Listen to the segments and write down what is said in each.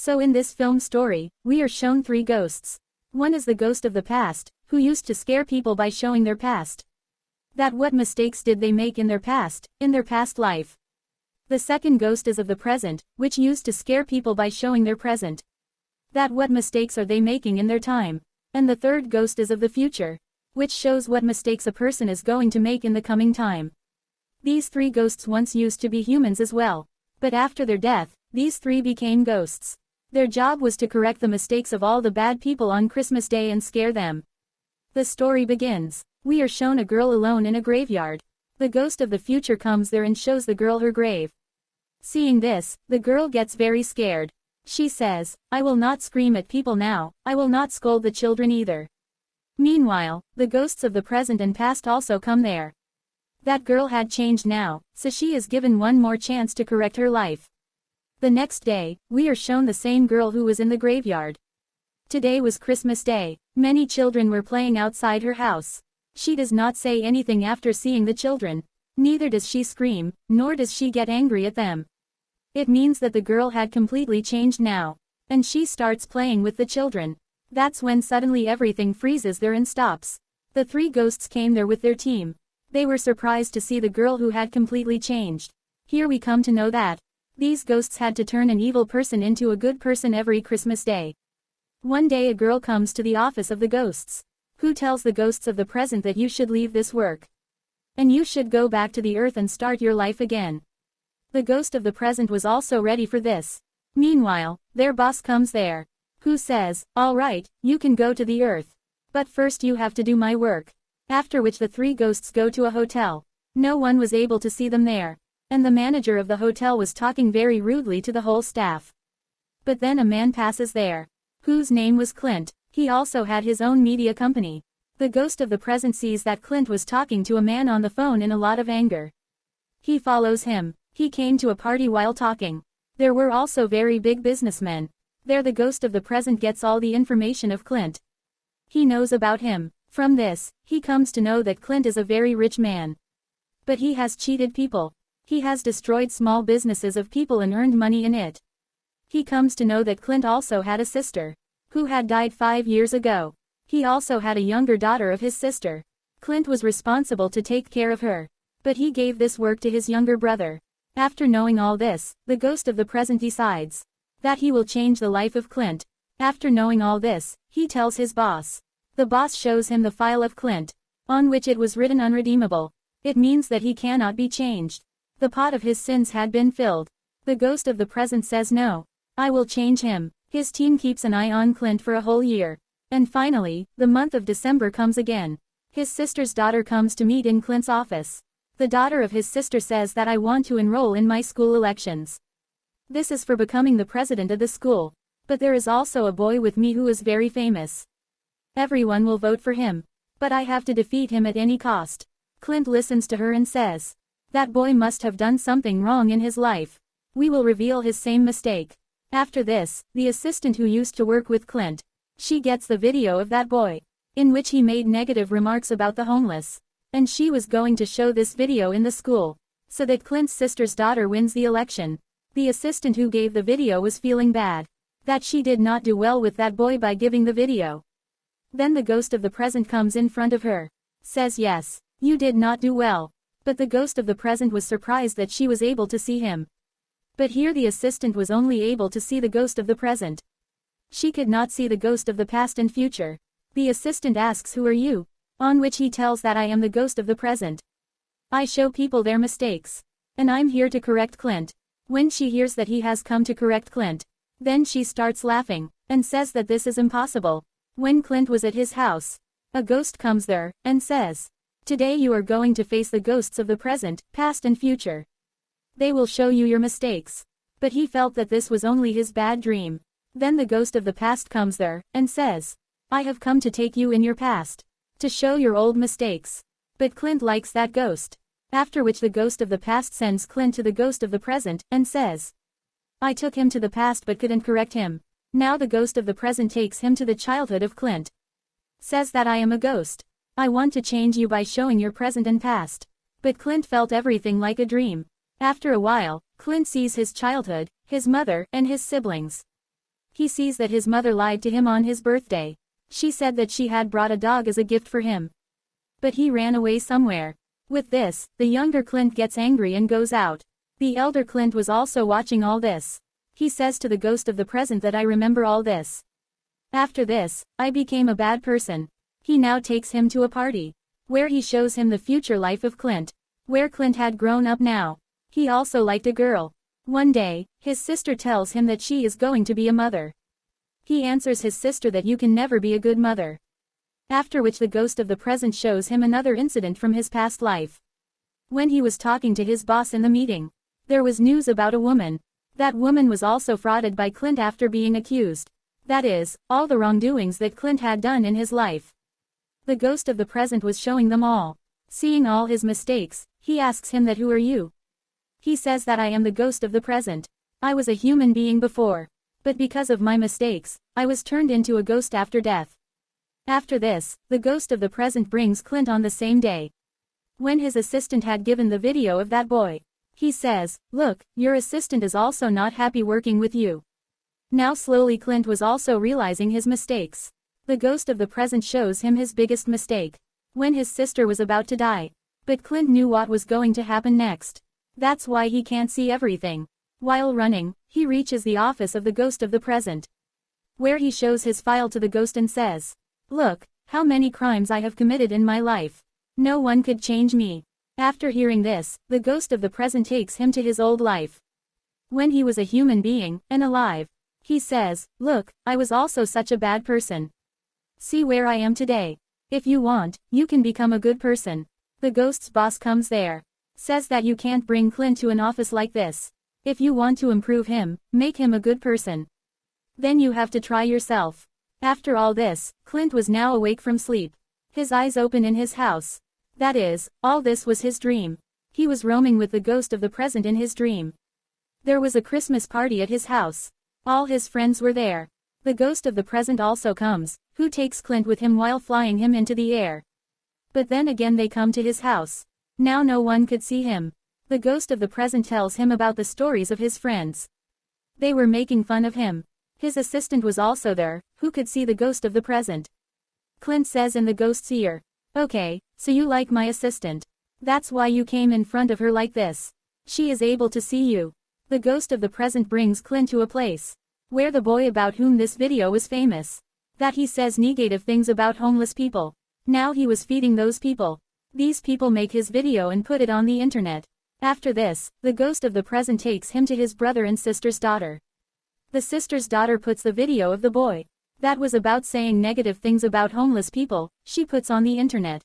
So in this film story, we are shown three ghosts. One is the ghost of the past, who used to scare people by showing their past. That what mistakes did they make in their past life. The second ghost is of the present, which used to scare people by showing their present. That what mistakes are they making in their time. And the third ghost is of the future, which shows what mistakes a person is going to make in the coming time. These three ghosts once used to be humans as well. But after their death, these three became ghosts. Their job was to correct the mistakes of all the bad people on Christmas Day and scare them. The story begins. We are shown a girl alone in a graveyard. The ghost of the future comes there and shows the girl her grave. Seeing this, the girl gets very scared. She says, "I will not scream at people now, I will not scold the children either." Meanwhile, the ghosts of the present and past also come there. That girl had changed now, so she is given one more chance to correct her life. The next day, we are shown the same girl who was in the graveyard. Today was Christmas Day. Many children were playing outside her house. She does not say anything after seeing the children. Neither does she scream, nor does she get angry at them. It means that the girl had completely changed now. And she starts playing with the children. That's when suddenly everything freezes there and stops. The three ghosts came there with their team. They were surprised to see the girl who had completely changed. Here we come to know that these ghosts had to turn an evil person into a good person every Christmas Day. One day a girl comes to the office of the ghosts, who tells the ghosts of the present that you should leave this work. And you should go back to the earth and start your life again. The ghost of the present was also ready for this. Meanwhile, their boss comes there, who says, "All right, you can go to the earth. But first you have to do my work." After which the three ghosts go to a hotel. No one was able to see them there. And the manager of the hotel was talking very rudely to the whole staff. But then a man passes there, whose name was Clint. He also had his own media company. The ghost of the present sees that Clint was talking to a man on the phone in a lot of anger. He follows him. He came to a party while talking. There were also very big businessmen. There the ghost of the present gets all the information of Clint. He knows about him. From this, he comes to know that Clint is a very rich man. But he has cheated people. He has destroyed small businesses of people and earned money in it. He comes to know that Clint also had a sister, who had died 5 years ago. He also had a younger daughter of his sister. Clint was responsible to take care of her. But he gave this work to his younger brother. After knowing all this, the ghost of the present decides that he will change the life of Clint. After knowing all this, he tells his boss. The boss shows him the file of Clint, on which it was written unredeemable. It means that he cannot be changed. The pot of his sins had been filled. The ghost of the present says no. I will change him. His team keeps an eye on Clint for a whole year. And finally, the month of December comes again. His sister's daughter comes to meet in Clint's office. The daughter of his sister says that I want to enroll in my school elections. This is for becoming the president of the school. But there is also a boy with me who is very famous. Everyone will vote for him. But I have to defeat him at any cost. Clint listens to her and says, that boy must have done something wrong in his life. We will reveal his same mistake. After this, the assistant who used to work with Clint, she gets the video of that boy, in which he made negative remarks about the homeless. And she was going to show this video in the school, so that Clint's sister's daughter wins the election. The assistant who gave the video was feeling bad, that she did not do well with that boy by giving the video. Then the ghost of the present comes in front of her, says yes, you did not do well. But the ghost of the present was surprised that she was able to see him. But here the assistant was only able to see the ghost of the present. She could not see the ghost of the past and future. The assistant asks, "Who are you?" On which he tells that I am the ghost of the present. I show people their mistakes. And I'm here to correct Clint. When she hears that he has come to correct Clint, then she starts laughing, and says that this is impossible. When Clint was at his house, a ghost comes there, and says, "Today you are going to face the ghosts of the present, past and future. They will show you your mistakes." But he felt that this was only his bad dream. Then the ghost of the past comes there, and says, "I have come to take you in your past, to show your old mistakes." But Clint likes that ghost. After which the ghost of the past sends Clint to the ghost of the present, and says, "I took him to the past but couldn't correct him. Now the ghost of the present takes him to the childhood of Clint. Says that I am a ghost. I want to change you by showing your present and past." But Clint felt everything like a dream. After a while, Clint sees his childhood, his mother, and his siblings. He sees that his mother lied to him on his birthday. She said that she had brought a dog as a gift for him. But he ran away somewhere. With this, the younger Clint gets angry and goes out. The elder Clint was also watching all this. He says to the ghost of the present that I remember all this. After this, I became a bad person. He now takes him to a party, where he shows him the future life of Clint, where Clint had grown up now. He also liked a girl. One day, his sister tells him that she is going to be a mother. He answers his sister that you can never be a good mother. After which the ghost of the present shows him another incident from his past life. When he was talking to his boss in the meeting, there was news about a woman. That woman was also frauded by Clint after being accused. That is, all the wrongdoings that Clint had done in his life. The ghost of the present was showing them all. Seeing all his mistakes, he asks him that who are you? He says that I am the ghost of the present. I was a human being before. But because of my mistakes, I was turned into a ghost after death. After this, the ghost of the present brings Clint on the same day. When his assistant had given the video of that boy, he says, look, your assistant is also not happy working with you. Now slowly Clint was also realizing his mistakes. The ghost of the present shows him his biggest mistake. When his sister was about to die. But Clint knew what was going to happen next. That's why he can't see everything. While running, he reaches the office of the ghost of the present, where he shows his file to the ghost and says, look, how many crimes I have committed in my life. No one could change me. After hearing this, the ghost of the present takes him to his old life, when he was a human being, and alive. He says, look, I was also such a bad person. See where I am today. If you want, you can become a good person. The ghost's boss comes there. Says that you can't bring Clint to an office like this. If you want to improve him, make him a good person, then you have to try yourself. After all this, Clint was now awake from sleep. His eyes open in his house. That is, all this was his dream. He was roaming with the ghost of the present in his dream. There was a Christmas party at his house. All his friends were there. The ghost of the present also comes, who takes Clint with him while flying him into the air. But then again they come to his house. Now no one could see him. The ghost of the present tells him about the stories of his friends. They were making fun of him. His assistant was also there, who could see the ghost of the present. Clint says in the ghost's ear, okay, so you like my assistant. That's why you came in front of her like this. She is able to see you. The ghost of the present brings Clint to a place where the boy about whom this video was famous. That he says negative things about homeless people. Now he was feeding those people. These people make his video and put it on the internet. After this, the ghost of the present takes him to his brother and sister's daughter. The sister's daughter puts the video of the boy that was about saying negative things about homeless people, she puts on the internet.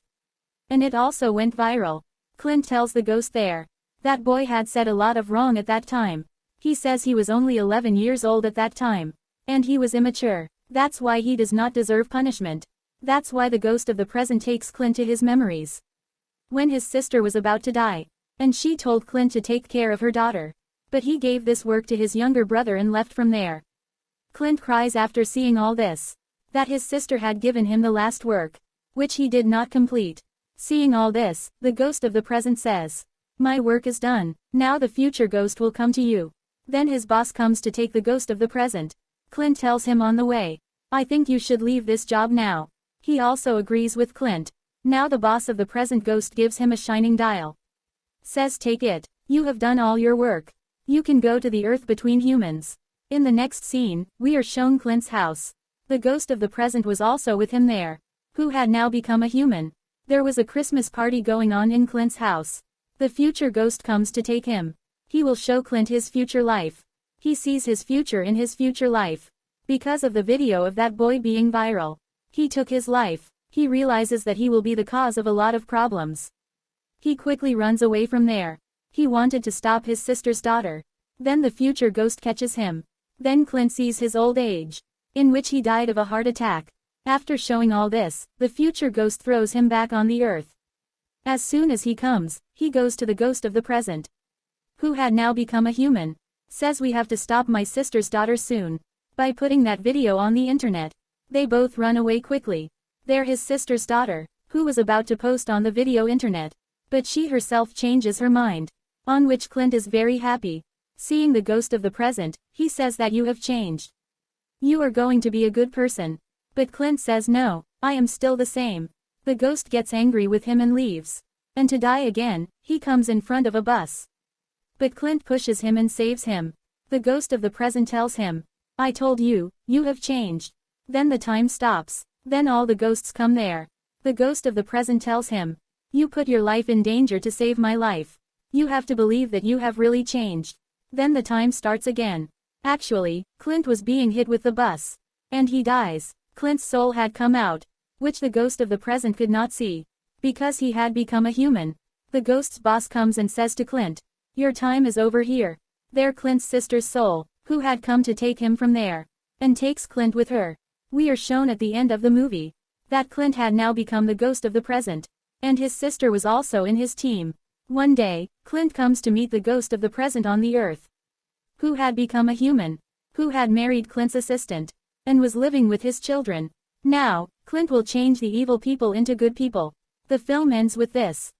And it also went viral. Clint tells the ghost there. That boy had said a lot of wrong at that time. He says he was only 11 years old at that time. And he was immature. That's why he does not deserve punishment. That's why the ghost of the present takes Clint to his memories. When his sister was about to die. And she told Clint to take care of her daughter. But he gave this work to his younger brother and left from there. Clint cries after seeing all this. That his sister had given him the last work, which he did not complete. Seeing all this, the ghost of the present says, my work is done. Now the future ghost will come to you. Then his boss comes to take the ghost of the present. Clint tells him on the way, I think you should leave this job now. He also agrees with Clint. Now the boss of the present ghost gives him a shining dial. Says take it. You have done all your work. You can go to the earth between humans. In the next scene, we are shown Clint's house. The ghost of the present was also with him there, who had now become a human. There was a Christmas party going on in Clint's house. The future ghost comes to take him. He will show Clint his future life. He sees his future in his future life. Because of the video of that boy being viral, he took his life. He realizes that he will be the cause of a lot of problems. He quickly runs away from there. He wanted to stop his sister's daughter. Then the future ghost catches him. Then Clint sees his old age, in which he died of a heart attack. After showing all this, the future ghost throws him back on the earth. As soon as he comes, he goes to the ghost of the present, who had now become a human. Says we have to stop my sister's daughter soon. By putting that video on the internet. They both run away quickly. They're his sister's daughter, who was about to post on the video internet. But she herself changes her mind. On which Clint is very happy. Seeing the ghost of the present, he says that you have changed. You are going to be a good person. But Clint says no, I am still the same. The ghost gets angry with him and leaves. And to die again, he comes in front of a bus. But Clint pushes him and saves him. The ghost of the present tells him, I told you, you have changed. Then the time stops. Then all the ghosts come there. The ghost of the present tells him, you put your life in danger to save my life. You have to believe that you have really changed. Then the time starts again. Actually, Clint was being hit with the bus. And he dies. Clint's soul had come out, which the ghost of the present could not see. Because he had become a human. The ghost's boss comes and says to Clint, your time is over here. There Clint's sister's soul, who had come to take him from there, and takes Clint with her. We are shown at the end of the movie that Clint had now become the ghost of the present, and his sister was also in his team. One day, Clint comes to meet the ghost of the present on the earth, who had become a human, who had married Clint's assistant, and was living with his children. Now, Clint will change the evil people into good people. The film ends with this.